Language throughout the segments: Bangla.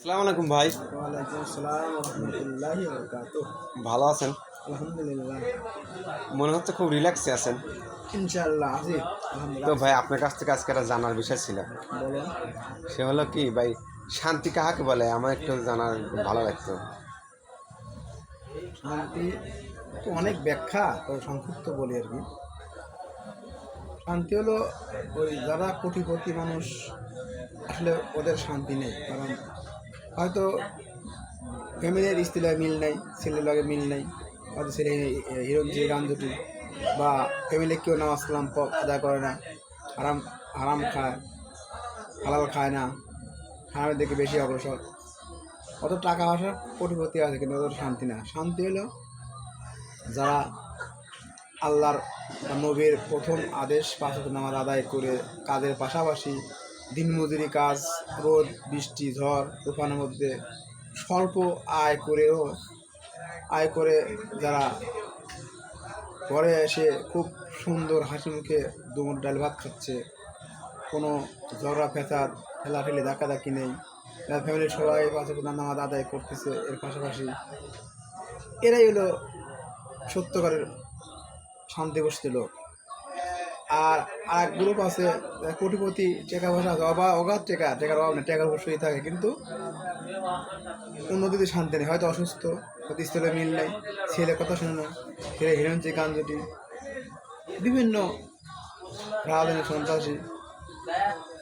আসসালামু আলাইকুম ভাই। ওয়ালাইকুম আসসালাম ওয়া রাহমাতুল্লাহি ওয়া বারাকাতুহু। ভালো আছেন? আলহামদুলিল্লাহ। মনে হচ্ছে খুব রিল্যাক্সে আছেন। ইনশাআল্লাহ আছি। তো আলহামদুলিল্লাহ ভাই আছি। আপনার কাছ থেকে আজকে একটা জানার বিষয় ছিল। বলুন। সে হলো কি ভাই, শান্তি কাহাকে বলে? আমার একটু জানার ভালো লাগতো। শান্তি তো অনেক ব্যাখ্যা, তবে সংক্ষিপ্ত বলি আরকি। শান্তি হলো ওই যারা কোটিপতি মানুষ, আসলে ওদের শান্তি নেই। কারণ হয়তো ফ্যামিলির স্ত্রীর লগে মিল নাই, ছেলের লগে মিল নাই, হয়তো ছেলে হিরোইন গাঞ্জটি, বা ফ্যামিলি কেউ নামাজ কালাম আদায় করে না, হারাম হারাম খায়, হালাল খায় না, হারামের দিকে বেশি অগ্রসর। অত টাকা পয়সা কোটিপতি আছে কিন্তু ওদের শান্তি না। শান্তি হলো যারা আল্লাহর বা নবীর প্রথম আদেশ পাঁচ ওয়াক্ত নামাজ আদায় করে কাজের পাশাপাশি দিনমজুরি কাজ, রোদ বৃষ্টি ঝড় তুফানের মধ্যে স্বল্প আয় করে যারা ঘরে এসে খুব সুন্দর হাসি মুখে দুমুঠ ডাল ভাত খাচ্ছে, কোনো ঝগড়া ফেসাদ ঠেলাঠেলি ধাক্কাধাক্কি নেই, ফ্যামিলির সবাই পাঁচ ওয়াক্ত নামাজ আদায় করতেছে, এর পাশাপাশি এরাই হলো সত্যকারের শান্তি বসতে লোক। আর এক গ্রুপ আছে কোটিপতি, টাকা পয়সা আছে, অগাধ টাকার অভাব নেই, টাকার উপর শুয়ে থাকে, কিন্তু উন্নতিতে শান্তি নেই। হয়তো অসুস্থ, হয়তো স্থলে মিল নেই, ছেলে কথা শুনে না, ছেলে হিরোইন গাঞ্জটি, বিভিন্ন রাজধানী সন্ত্রাসী,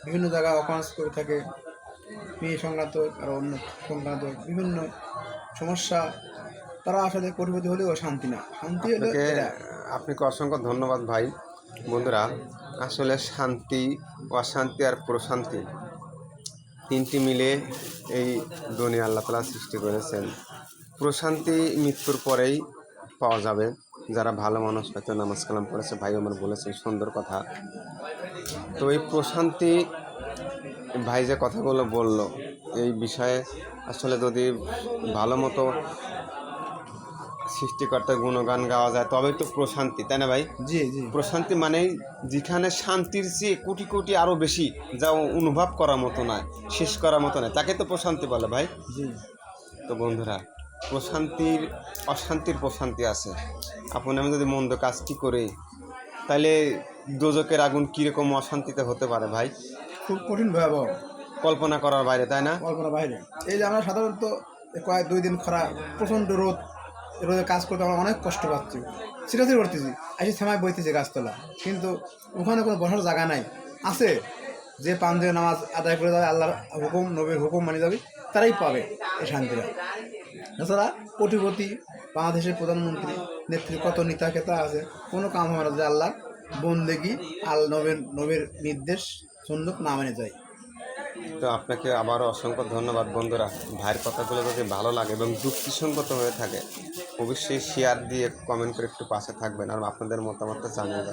বিভিন্ন জায়গায় অকাজ করে থাকে, মেয়ে সংক্রান্ত আর অন্য সংক্রান্ত বিভিন্ন সমস্যা। তারা আসলে কোটিপতি হলেও শান্তি না। শান্তি হলো আপনাকে এরা। আপনাকে অসংখ্য ধন্যবাদ ভাই। বন্ধুরা, আসলে শান্তি, অশান্তি আর প্রশান্তি তিনটি মিলে এই দুনিয়া আল্লাহ তাআলা সৃষ্টি করেছেন। প্রশান্তি মৃত্যুর পরেই পাওয়া যাবে। যারা ভালো মানুষ হয়তো নামাজ কালাম পড়েছে, ভাই আমার বলেছে সুন্দর কথা। তো এই প্রশান্তি, ভাই যে কথাগুলো বলল এই বিষয়ে, আসলে যদি ভালো মতো সৃষ্টিকর্তার গুণগান গাওয়া যায় তবেই তো প্রশান্তি, তাই না ভাই? জি জি। প্রশান্তি মানেই যেখানে শান্তির চেয়ে কোটি কোটি আরও বেশি, যা অনুভব করার মতো নয়, শেষ করার মতো নয়, তাকে তো প্রশান্তি বলে ভাই। জি। তো বন্ধুরা, প্রশান্তির অশান্তির প্রশান্তি আছে। আপনি আমি যদি মন্দ কাজটি করি, তাহলে দোজকের আগুন কীরকম অশান্তিতে হতে পারে ভাই, খুব কঠিন ভয়াবহ, কল্পনা করার বাইরে, তাই না? কল্পনার বাইরে। এই যে আমরা সাধারণত কয়েক 2 দিন খরা, প্রচণ্ড রোদ, রোদে কাজ করতে আমরা অনেক কষ্ট পাচ্ছি, সিরিয়াসলি করতেছি, এসে থেমায় বইতেছে গাছতলা, কিন্তু ওখানে কোনো বসার জায়গা নাই। আছে যে পাঁচ নামাজ আদায় করে যাবে, আল্লাহর হুকুম নবীর হুকুম মানে যাবে, তারাই পাবে এই শান্তিটা। এছাড়া কোটিপতি, বাংলাদেশের প্রধানমন্ত্রী, নেত্রী, কত নেতা খেতা আছে, কোনো কাম হবে না যে আল্লাহ বন্দেগি নবীর নির্দেশ সুন্নত না মেনে যায়। তো আপনাকে আবারও অসংখ্য ধন্যবাদ। বন্ধুরা, ভাইয়ের কথাগুলো যদি ভালো লাগে এবং যুক্তিসঙ্গত হয়ে থাকে, অবশ্যই শেয়ার দিয়ে কমেন্ট করে একটু পাশে থাকবেন আর আপনাদের মতামতটা জানিয়ে যাবেন।